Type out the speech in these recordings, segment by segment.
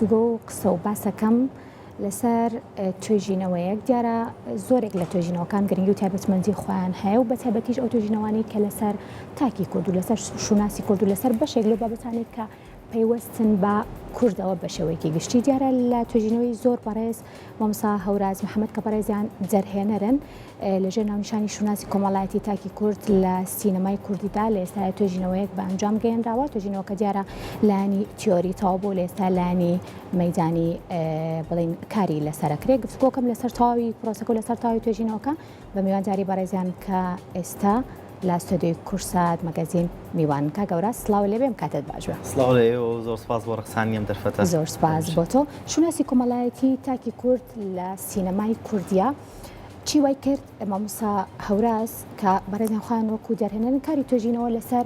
گفتوگۆ و قسە و باسەکەم لەسەر توێژینەوەیەک دیارە زۆرێک لە توێژینەوەکان گرنگی و تایبەتمەندی خۆیان هەیە و بە تایبەتیش ئەو توێژینەوەی کە لەسەر تاکی کورد و لەسەر شوناسی کورد و لەسەر بەشێک لەو بابەتانێک کە پەیوەستن بە کوردەوە بە شێوەیەکی گشتی دیارە لە توێژینەوەی زۆر بەڕێز مامۆستا هەوراز محەممەد کە بەڕێزیان جەرهێنەرن لەژێر ناونیشانی شوناسی کۆمەڵایەتی تاکی کورد لە سینەمای کوردیدا لە ئێستا توێژینەوەیەک بە ئەنجام گەیەنراوە توێژینەوەکە دیارە لانی تیۆری تەواو بۆ لە ئێستا لانی مەیدانی بڵین کاری لەسەرەکرێ گفتگۆکەم لەسەر تەواوی پرۆسەکە و لەسەر تەواوی توێژینەوەکە بە میوانجاری بەڕێزیان کە ئێستا لا ستۆدیۆی کورسات مەگەزین میوان کا گەورە سڵاو لێ بێم کاتت باش بێ سڵاو لێ و زۆر سپاس بۆ ڕخسانیم دەرفەتە زۆر سپاس بۆ تۆ شوناسی کۆمەڵایەتی تاکی کورد لە سینەمای کوردیا چی وای کرد مامۆستا هەوراز کە بەڕێزیان خۆیان وەکو جەرهێنەرن کاری توێژینەوە لەسەر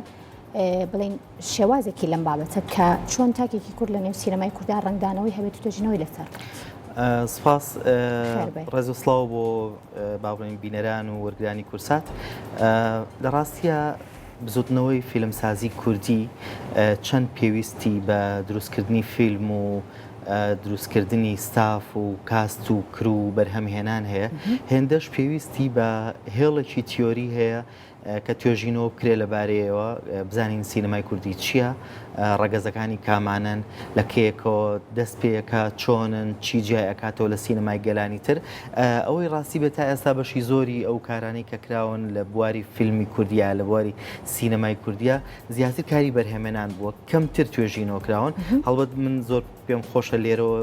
بڵین شێوازێکی لەم بابەتە کە چۆن تاکێکی کورد لە نێو سینەمای کووردا ڕنگدانەوەی هەبێت و توێژینەوەی لەسەر سپاس ڕێز و سڵاو بۆ باڵین بینەران و وەرگرانی کورسات لە ڕاستیە بزوتنەوەی فیلمسازی کوردی چەند پێویستی بە دروستکردنی فیلم و دروستکردنی ستاف و کاست و کرو بەرهەمهێنان هەیە هێندەش پێویستی بە هێڵێکی تیۆری هەیە کە توێژینەوە بکرێ لەبارەیەوە بزانین سینەمای کوردی چییە ڕەگەزەکانی کامانن لە کێکەوە دەست پێەکە چۆنن چی جای ئەکاتەوە لە سینەمای گەلانی تر ئەوەی ڕاستی بێت تا ئێستا بەشی زۆری ئەو کارانەی کە کراون لە بواری فیلمی کوردیا لە بواری سینەمای کوردیا زیاتر کاری بەرهەمێنان بووە کەمتر توێژینەوە کراون هەڵبەت من زۆر پێم خۆشە لێرەوە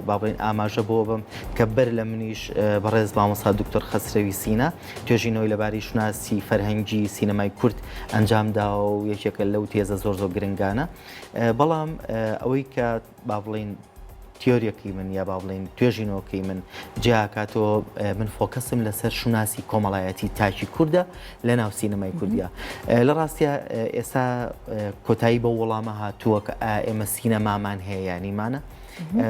بابڵین ئاماژە بۆ بم کە بەر لە منیش بەڕێز مامۆستا دکتۆر خەسرەوی سینە توێژینەوەی لەباری شوناسی فەرهەنگی سینەمای کورد ئەنجامداوە و یەکێکە لەو تێزە زۆر گرنگانە بەڵام ئەوەی کە با بڵین تیۆریەکەی من یا با بڵین توێژینەوەکەی من جیاکاتەوە من فۆکەسم لەسەر شوناسی کۆمەڵایەتی تاکی کووردە لە ناو سینەمای کوردیا لە ڕاستیە ئێستا کۆتایی بە وەڵامە هاتووە کە ئێمە سینەمامان هەیە یانیمانە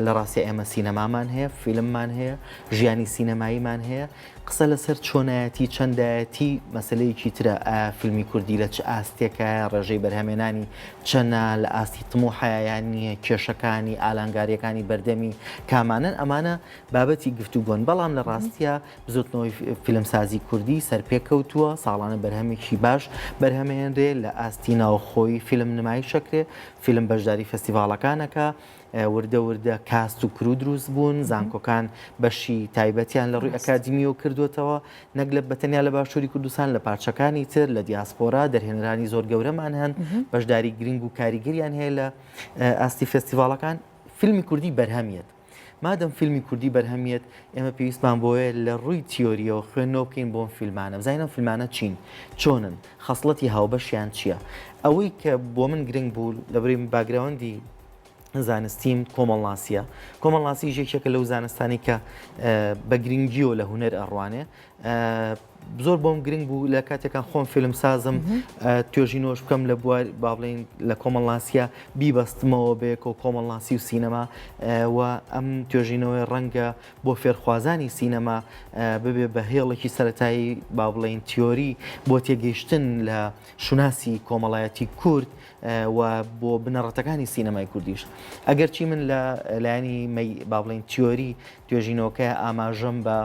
لە ڕاستی ئێمە سینەمامان هەیە فیلممان هەیە ژیانی سینەماییمان هەیە قسە لەسەر چۆنایەتی چەندایەتی مەسلەیەکی ترە فیلمی کوردی لە چ ئاستێکە ڕێژەی بەرهەمێنانی چەنە لە ئاستی تموحیان نییە کێشەکانی ئالانگاریەکانی بەردەمی کامانن ئەمانە بابەتی گفتوگۆن بەڵام لە ڕاستیە بزوتنەوەی فیلمسازی کوردی سەرپێکەوتووە ساڵانە بەرهەمێکی باش بەرهەمێنرێ لە ئاستی ناوخۆی فیلم نمایی شەکرێ فیلم بەشداری فەستیڤاڵەکانەکە وردە وردە کاست و کرو دروست بوون زانکۆکان بەشی تایبەتیان لە ڕووی ئەکادمیەوە کردوێتەوە نەک لە بەتەنیا لە باشووری کوردستان لە پارچەکانی تر لە دیاسپۆرا دەرهێنەرانی زۆر گەورەمان هەن بەشداری گرنگ و کاریگەریان هەیە لە ئاستی فێستیڤاڵەکان فیلمی کوردی بەرهەمیێت مادەم فیلمی کوردی بەرهەمیێت ئێمە پێویستمان بۆیە لە ڕووی تیۆریەوە خوێندنەوە بکەین بۆم فیلمانە بزانین فیلمانە چین چۆنن خەسڵەتی هاوبەشیان چییە ئەوەی کە بۆ من گرنگ بوو لەبەری باگراوەندی زانستیم کۆمەڵناسیە کۆمەڵناسی ژێکێکە لەو زانستانی کە بە گرنگیەوە لە هونەر ئەڕوانێ زۆر بۆم گرنگ بوو لە کاتێکان خۆم فیلم سازم توێژینەوەش بکەم لە بوار با بڵین لە کۆمەڵناسیە بیبەستمەوە بێک و کۆمەڵناسی و سینەما و ئەم توێژینەوەی ڕەنگە بۆ فێرخوازانی سینەما ببێ بە هێڵێکی سەرەتایی با بڵین تیۆری بۆ تێگەیشتن لە شوناسی کۆمەڵایەتی کورد و بۆ بنەڕەتەکانی سینەمای کوردیش ئەگەرچی من لە لایانی با بڵین تیۆری توێژینەوەکە ئاماژەم بە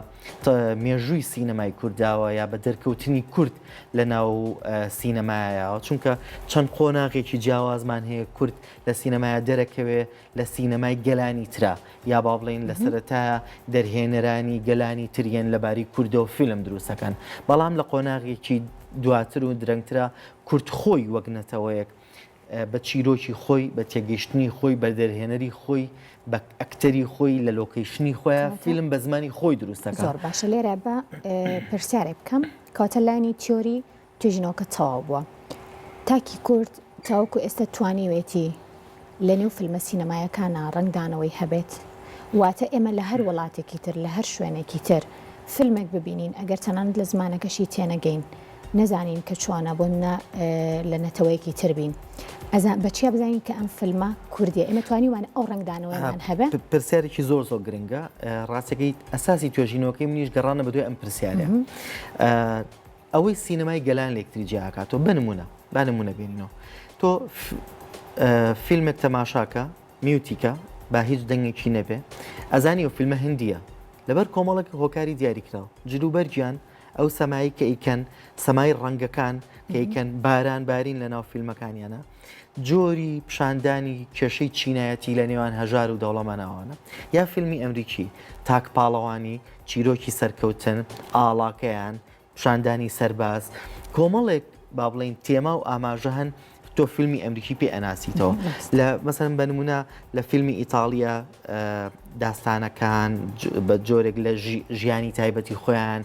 مێژووی سینەمای کورداوە یا بە دەرکەوتنی کورد لە ناو سینەمایەوە چونکە چەند قۆناغێکی جیاوازمان هەیە کورد لە سینەمایە دەرەکەوێ لە سینەمای گەلانی ترا یا با بڵین لە سەرەتایە دەرهێنەرانی گەلانی تریان لەباری کوردەوە فیلم دروستەکەن بەڵام لە قۆناغێکی دواتر و درەنگترا کورد خۆی وەک نەتەوەیەک بە چیرۆکی خۆی بە تێگەیشتنی خۆی بە دەرهێنەری خۆی بە ئەکتەری خۆی لە لۆکەیشنی خۆیان فیلم بە زمانی خۆی دروستەکە زۆر باشە لێرە بە پرسیارێ بکەم کاتە لانی تیۆری توێژینەوەکە تەواو بووە تاکی کورد تاوەکو ئێستا توانیوێتی لە نێو فیلمە سینەمایەکانە ڕنگدانەوەی هەبێت واتە ئێمە لە هەر وڵاتێکی تر لە هەر شوێنێکی تر فیلمێک ببینین ئەگەر تەنانەت لە زمانەکەشی تێنەگەین نەزانین کە چۆنە بۆ لە نەتەوەیەکی تربین بەچیا بزانین کە ئەم فیلمە کوردیە ئێمە توانیوانە ئەو ڕنگدانەوەیمان هەبێ پرسیارێکی زۆر گرنگە ڕاستەکەی ئەساسی توێژینەوەکەی منیش گەڕانە بە دوێ ئەم پرسیارە ئەوەی سینەمای گەلان لێکتری جیاکاتەوە بە نمونە بینینەوە تۆ فیلمێک تەماشاکە میوتیکە با هیچ دەنگێکی نەبێ ئەزانی و فیلمە هندیە لەبەر کۆمەڵێک هۆکاری دیاریکراوە جلوبەرگیان ئەو سەمایی کە ئیکەن سەمای ڕەنگەکان کە ئیکەن باران بارین لە ناو فیلمەکانیانە جۆری پیشاندانی کێشەی چینایەتی لە نێوان هەژار و دەوڵەمەناوانە یا فیلمی ئەمریکی تاک پاڵەوانی چیرۆکی سەرکەوتن ئاڵاکەیان پیشاندانی سەرباز کۆمەڵێک با بڵێن تێما و ئاماژە هەن تۆ فیلمی ئەمریکی پێ ئەناسیتەوە لە مەسەن بەنمونە لە فیلمی ئیتالیا داستانەکان بە جۆرێک لە ژیانی تایبەتی خۆیان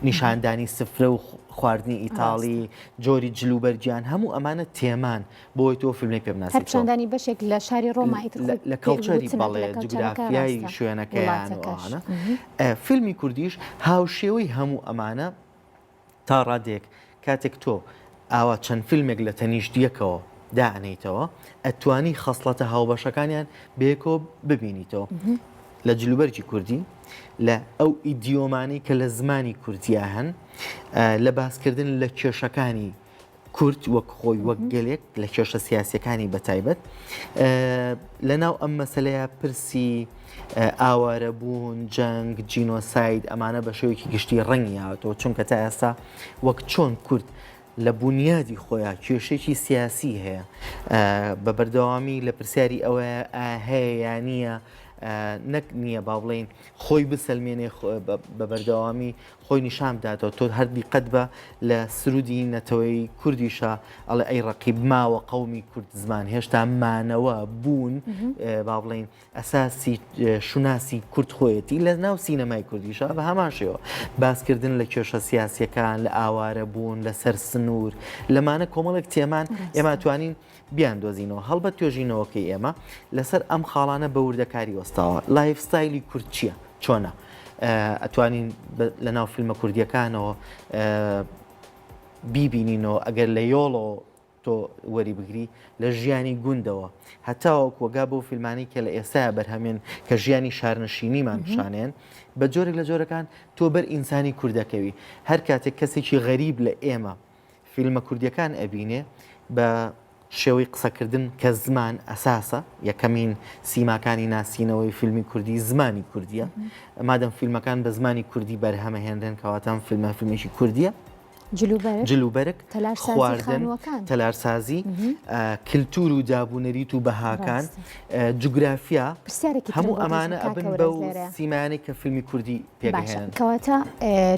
نیشاندانی سفرە و خواردنی ئیتاڵی جۆری جلوبەرگیان هەموو ئەمانە تێمان بۆی تۆ فیلمی پێ بناسیتەوە پیشاندانی بەشێک لە شاری ڕۆمای لە کەڵچەری بەڵێ جوگرافیای شوێنەکەیان فیلمی کوردیش هاوشێوەی هەموو ئەمانە تا ڕادێک کاتێک تۆ ئاوا چەند فیلمێک لە تەنیشتیەکەوە دائنیتەوە ئەتوانی خەسڵەتە هاوبەشەکانیان بێکۆ ببینیتەوە لە جلوبەرجی کوردی لە ئەو ئیدیۆمانی کە لە زمانی کوردیا هەن لە باسکردن لە کێشەکانی کورد وەک خۆی وەک گەلێک لە کێشە سیاسیەکانی بەتایبەت لە ناو ئەم مەسەلەیە پرسی ئاوارە بوون جەنگ جینۆساید ئەمانە بە شێوەیەکی گشتی ڕەنگی هاتەوە چونکە تا ئێستا وەک چۆن کورد لە بنیادی خۆیان کێشێکی سیاسی هەیە بە بەردەوامی لە پرسیاری ئەوەیە هەیە یان نییە نەک نییە با بڵێن خۆی بسەلمێنێ بە بەردەوامی خۆی نیشان بداتەوە تۆ هەردی قەت بە لە سرودی نەتەوەی کوردیشە ئەڵێ ئەی ڕەقیب ماوە قەومی کورد زمان هێشتا مانەوە بوون با بڵێن ئەساسی شوناسی کورد خۆیەتی لە ناو سینەمای کوردیشە بە هەمان شێوە باسکردن لە کێشە سیاسیەکان لە ئاوارە بوون لە سەر سنوور لەمانە کۆمەڵێک تێمان ئێمە توانین بیان دۆزینەوە هەڵبەت توێژینەوەکەی ئێمە لەسەر ئەم خاڵانە بە وردەکاری وەستاوە لایف ستایلی کورد چییە چۆنە ئەتوانین لە ناو فیلمە کوردیەکانەوە بیبینینەوە ئەگەر لە یۆڵەوە تۆ وەری بگری لە ژیانی گوندەوە هەتاوەک وەگا بۆ فیلمانی کە لە ئێستا بەرهەمێن کە ژیانی شارنشینیمان پیشانێن بە جۆرێک لە جۆرەکان تۆ بەر ئینسانی کوردەکەوی هەر کاتێک کەسێکی غەریب لە ئێمە فیلمە کوردیەکان ئەبینێ بە شێوەی قسەکردن کە زمان ئەساسە یەکەمین سیماکانی ناسینەوەی فیلمی کوردی زمانی کوردیە مادەم فیلمەکان بە زمانی کوردی بەرهەمە هێنرێن کەواتەم فیلمە فیلمێکی کوردیە جلوبەرک خواردن تەلارسازی کللتور و دابوونەریت و بەهاکان جوگرافیا هەموو ئەمانە ئەبن بە و سیمانێک کە فیلمی کوردی پێگەهێنن کەواتە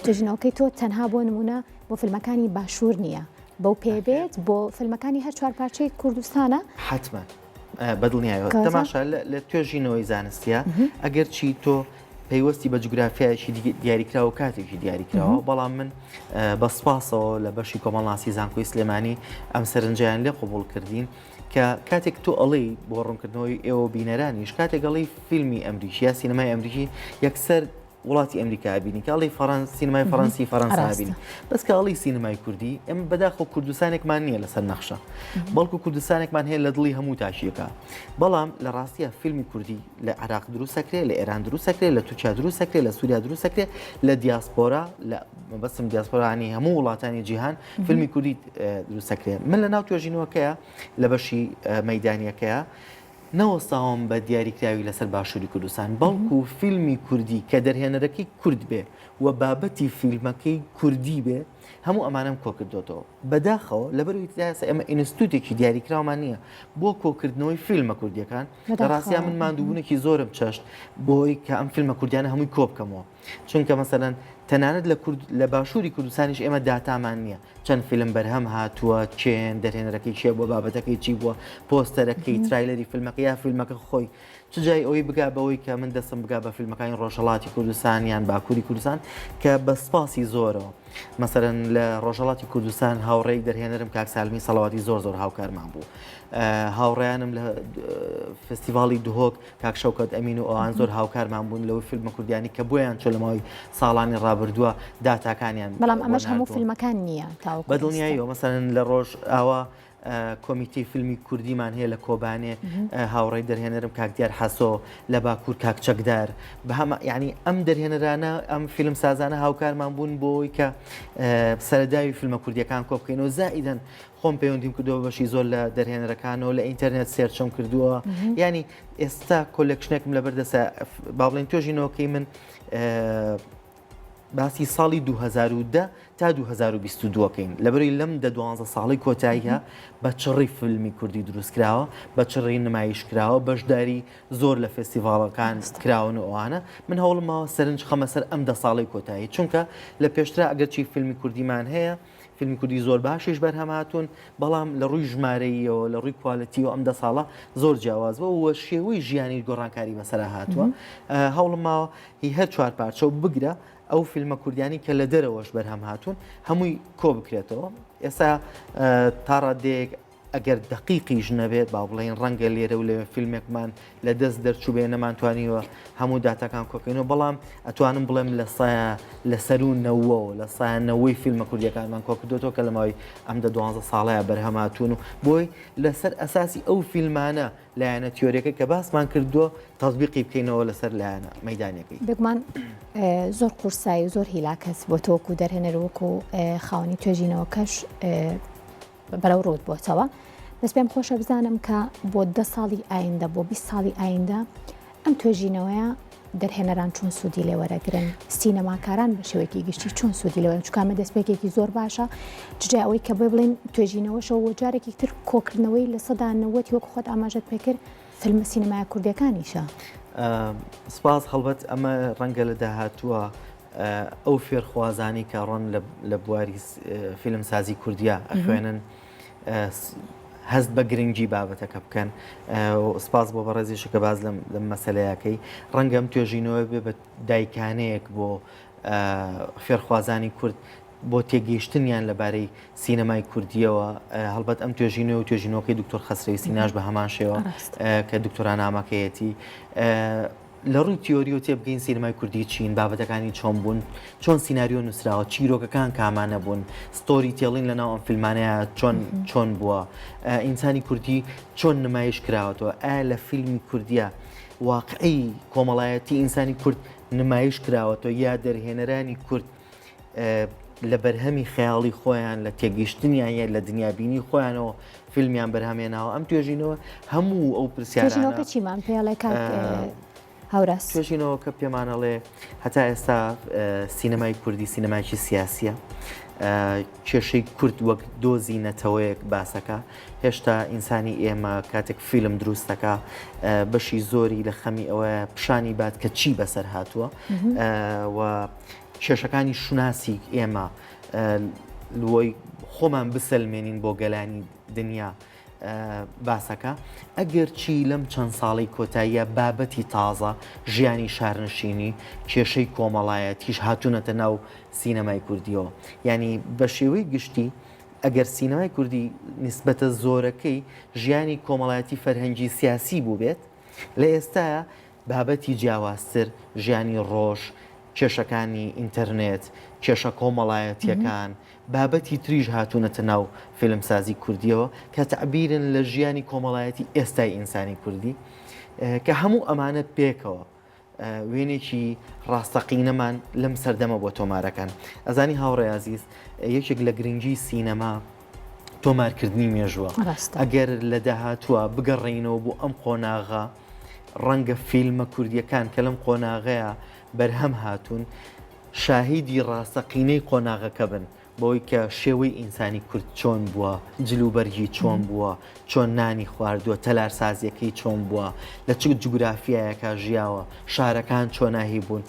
توێژینەوەکەی تۆ تەنها بۆ نمونە بۆ فیلمەکانی باشوور نییە بەو پێبێت بۆ فیلمەکانی هەر چوار پارچەی کوردستانە حتمما بەدڵنیایەوە تەماشا لە توێژینەوەی زانستیە ئەگەر چی تۆ پەیوەستی بە جوگرافیایشی دیاریکراوە کاتێکی دیاریکراوە بەڵام من بە سپاسەوە لە بەشی کۆمەڵناسی زانکۆی سلێمانی ئەم سەرنجیان لێ قبول کردین کە کاتێک تۆ ئەڵێی بۆ ڕوونکردنەوەی ئێوە بینەرانیش کاتێک ئەڵی فیلمی ئەمریکی یا سینەمای ئەمریکی یەکسەر وڵاتی ئەمریکا بینی کە ئەڵی سینەمای فەڕەنسی فەڕەنسا بینی بەس کە ئەڵی سینەمای کوردی ئەمە بەداخۆ کوردستانێکمان نییە لەسەر نەخشە بەڵکو کوردستانێکمان هەیە لە دڵی هەموو تاشیەکە بەڵام لە ڕاستیە فیلمی کوردی لە عراق دروستەکرێ لە ئێران دروستەکرێ لە تورکیا دروستەکرێ لە سووریا دروستەکرێ لە دیاسپۆرا لە بەسم دیاسپۆرانی هەموو وڵاتانی جیهان فیلمی کوردی دروستەکرێ من لە ناو توێژینەوەکەیە لە بەشی مەیدانیەکەیە نەوەستاوم بە دیاریکراوی لەسەر باشووری کوردستان بەڵکو فیلمی کوردی کە دەرهێنەرەکەی کورد بێ و بابەتی فیلمەکەی کوردی بێ هەموو ئەمانم کۆ کردوتەوە بەداخەوە لەبەروی تاسە ئەمە ئینستیتوتێکی دیاریکراومان نییە بۆ کۆکردنەوەی فیلمە کوردیەکان لە ڕاستیان من ماندووبوونێکی زۆرم چەشت بۆی کە ئەم فیلمە کوردیانە هەمووی کۆ بکەمەوە چونکە مەسەلەن تەنانەت لە باشووری کوردستانیش ئێمە داتامان نییە چەند فیلم بەرهەم هاتووە چێن دەرهێنەرەکەی چێ بۆ بابەتەکەی چی بووە پۆستەرەکەی ترایلەری فیلمەکە یا فیلمەکە خۆی چ جای ئەوەی بگا بەوەی کە من دەستم بگا بە فیلمەکانی ڕۆژهەڵاتی کوردستان یان باکووری کوردستان کە بە سپاسی زۆرەوە مەسەرەن لە ڕۆژهەڵاتی کوردستان هاوڕێی دەرهێنەرم کاک سالمی سەڵاواتی زۆر هاوکارمان بوو هاوڕێیانم لە فستیڤاڵی دهۆک کاک شەوکەت ئەمین و ئەوان زۆر هاوکارمان بوون لەوەی فیلمە کوردیانی کە بۆیان چۆ لەماوەی ساڵانی ڕابردووە داتاکانیان بەڵام ئەمەش هەموو فیلمەکان نییە بەدڵنیاییەوە مەسەرەن لە ڕۆژ ئاوا کۆمیتی فیلمی کوردیمان هەیە لە کۆبانێ هاوڕێی دەرهێنەرم کاک دیار حەسۆ لە باکوور کاک چەکدار بە هەمە یعنی ئەم دەرهێنەرانە ئەم فیلم سازانە هاوکارمان بوون بۆی کە سەرەداوی فیلمە کوردیەکان کۆ بکەینەوە زائیدەن خۆم پەیوەندیم کردەوە بەشی زۆر لە دەرهێنەرەکانەوە لە ئینتەرنێت سێرچم کردووە ینی ئێستا کۆلێکشنێکم لەبەردەسە با بڵێن توێژینەوەکەی من باسی ساڵی 2010 تا 2022کەین لەبەروی لەم 12 ساڵی کۆتاییە بە چڕی فیلمی کوردی دروستکراوە بە چڕی نمایشکراوە بەشداری زۆر لە فێستیڤاڵەکان کراون و ئەوانە من هەوڵمەوە سەرنج خەمە سەر ئەم 10 ساڵی کۆتایی چونکە لە پێشترا ئەگەرچی فیلمی کوردیمان هەیە فیلمی کوردی زۆر باشیش بەرهەمهاتوون بەڵام لە ڕووی ژمارەیەوە لە ڕووی کواڵەتیەوە ئەم 10 ساڵە زۆر جیاواز بووە و شێوەی ژیانی گۆڕانکاری بەسەرا هاتووە هەوڵمەوە هی هەر چوار پارچە و بگرە ئەو فیلمە کوردیانی کە لە دەرەوەش بەرهەم هاتوون هەمووی کۆ بکرێتەوە ئێستا تا ڕادێک ئەگەر دقیقیش نەبێت با بڵێن ڕەنگە لێرە و لە فیلمێکمان لە دەست دەرچوو بێ نەمانتوانیوە هەموو داتەکان کۆکەینەوە بەڵام ئەتوانم بڵێم لە سایە لە سەرونەوە لە سایەنەوەی فیلمە کوردیەکانمان کۆکردوەوە کە لەماوەی ئەم 12 ساڵەیە بەرهەمهاتوون و بۆی لەسەر ئەساسی ئەو فیلمانە لایەنە تیۆریەکە کە باسمان کردووە تەطبیقی بکەینەوە لەسەر لایەنە مەیدانەکەی بگومان زۆر قورسایی و زۆر هیلاکەس بۆ تۆکو دەرهێنەرەوەکو خاوەنی توێژینەوەکەش بەرەو ڕوود بۆتەوە بەس پێم خۆشە بزانم کە بۆ 10 ساڵی ئایندە بۆ 20 ساڵی ئایندە ئەم توێژینەوەیە دەرهێنەران چۆن سوودی لێوەرەگرن سینەماکاران بە شێوەیەکی گشتی چۆن سوودی لێوەرن چکامە دەستپێکێکی زۆر باشە جگە ئەوەی کە بڵێن توێژینەوەشەوە جارێکی تر کۆکردنەوەی لە سەدانەوەتی وەکو خۆت ئاماژەت پێکرد فیلمە سینەمای کوردیەکانیشە سپاس هەڵبەت ئەمە ڕەنگە لە داهاتووە ئەو فێرخوازانی کە ڕۆن لە بواری فیلم سازی کوردیا ئەخوێنن هەست بە گرنگی بابەتەکە بکەن سپاس بۆ بەڕێزیشە کە باز لەم مەسەلەیەکەی ڕەنگەم توێژینەوە بێ بە دایکانەیەک بۆ فێرخوازانی کورد بۆ تێگەیشتنیان لەبارەی سینەمای کوردیەوە هەڵبەت ئەم توێژینەوە و توێژینەوەکەی دکتۆر خەسرەوی سیناش بە هەمان شێوە کە دکتۆران ئاماکەیەتی لە ڕووی تیۆری و تێبگەین سینەمای کوردی چین بابەتەکانی چۆن بوون چۆن سیناریۆ نووسراوە چیرۆکەکان کامانە بوون ستۆری تێڵین لەناو ئەم فیلمانەیە چۆن بووە ئینسانی کوردی چۆن نمایش کراوەتەوە ئایا لە فیلمی کوردیە واقعی کۆمەڵایەتی ئینسانی کورد نمایش کراوەتەوە یا دەرهێنەرانی کورد لە بەرهەمی خەیاڵی خۆیان لە تێگەیشتنیان یە لە دنیابینی خۆیانەوە فیلمیان بەرهەمێناوە ئەم توێژینەوە هەموو ئەو پرسیارانە چیمان پێڵێ هەوراس توێژینەوە کە پێمانەڵێ هەتا ئێستا سینەمای کوردی سینەمایکی سیاسیە کێشەی کورد وەک دۆزی نەتەوەیەک باسەکە هێشتا ئینسانی ئێمە کاتێک فیلم دروستەکە بەشی زۆری لە خەمی ئەوەیە پیشانی بات کە چی بەسەر هاتووە و کێشەکانی شوناسی ئێمە لۆی خۆمان بسەلمێنین بۆ گەلانی دنیا باسەکە ئەگەر چی لەم چەند ساڵی کۆتاییە بابەتی تازە ژیانی شارنشینی کێشەی کۆمەڵایەتیش هاتوونەتە ناو سینەمای کوردیەوە ینی بە شێوەی گشتی ئەگەر سینەمای کوردی نیسبەتە زۆرەکەی ژیانی کۆمەڵایەتی فەرهەنگی سیاسی بوو بێت لە ئێستاە بابەتی جیاوازتر ژیانی ڕۆژ کێشەکانی ئینتەرنێت کێشە کۆمەڵایەتیەکان بابەتی تریژ هاتوونەتە ناو فیلمسازی کوردیەوە کە تعبیرن لە ژیانی کۆمەڵایەتی ئێستای ئینسانی کوردی کە هەموو ئەمانە پێکەوە وێنێکی ڕاستەقینەمان لەم سەردەمە بۆ تۆمارەکان ئەزانی هاوڕێ عەزیز یەکێک لە گرنگی سینەما تۆمارکردنی مێژووە ئەگەر لە داهاتووە بگەڕێینەوە بۆ ئەم قۆناغا ڕەنگە فیلمە کوردیەکان کە لەم قۆناغەیە بەرهەم هاتوون شاهیدی ڕاستەقینەی قۆناغەکە بن بۆی کە شێوەی ئینسانی کورد چۆن بووە جلوبەرگی چۆن بووە چۆن نانی خواردووە تەلارسازیەکەی چۆن بووە لە چ جوگرافیایەکە ژیاوە شارەکان چۆناهی بوون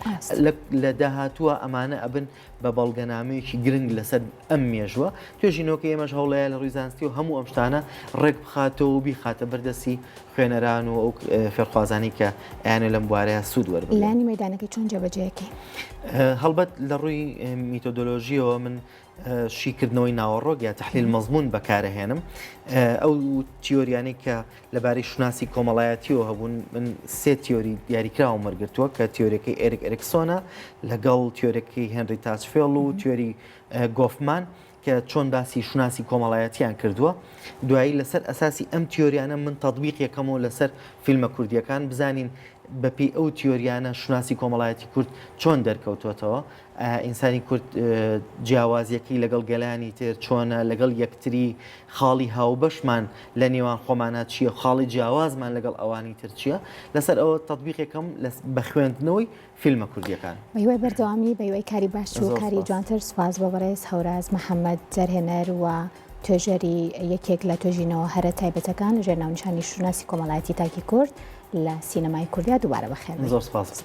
لە داهاتووە ئەمانە ئەبن بە بەڵگەنامەیەکی گرنگ لەسەر ئەم مێژوە توێژینەوەکە ئێمەش هەوڵەیە لە ڕووی زانستی و هەموو ئەم شتانە ڕێک بخاتەوە و بیخاتە بەردەسی خوێنەران و ئەو فێرخوازانی کە ئەیانە لەم بوارەیە سوود وەربگرن لانی مەیدانەکەی چۆن جێبەجێیەکەی هەڵبەت لە ڕووی میتۆدۆلۆژیەوە من شیکردنەوەی ناوەڕۆک یا تحلیل مەزمون بەکارەهێنم ئەو تیۆریانەی کە لەبارەی شوناسی کۆمەڵایەتیەوە هەبوون من سێ تیۆری دیاریکراوە وەرگرتووە کە تیۆریەکەی ئێریک ئێریکسۆنە لەگەڵ تیۆریەکەی هێنری تاچفێڵ و تیۆری گۆفمان کە چۆن باسی شوناسی کۆمەڵایەتیان کردووە دوایی لەسەر ئەساسی ئەم تیۆریانە من تەطبیق یەکەمەوە لەسەر فیلمە کوردیەکان بزانین بەپی ئەو تیۆریانە شوناسی کۆمەڵایەتی کورد چۆن دەرکەوتوێتەوە ئینسانی کورد جیاوازیەکەی لەگەڵ گەلانی تر چۆنە لەگەڵ یەکتری خاڵی هاوبەشمان لە نێوان خۆمانە چییە خاڵی جیاوازمان لەگەڵ ئەوانی تر چییە لەسەر ئەوە تەطبیقێکم بە خوێندنەوەی فیلمە کوردیەکان بەیوەی بەردەوامی بەیوەی کاری باش و کاری جوانتر سوپاس بە بەڕێز هەوراز محەممەد جەرهێنەر و توێژەری یەکێک لە توێژینەوە هەرە تایبەتەکان ژێر ناونیشانی شوناسی کۆمەڵایەتی تاکی کورد لە سینەمای کوردیا دووبارە بەخێر زۆر سپاس.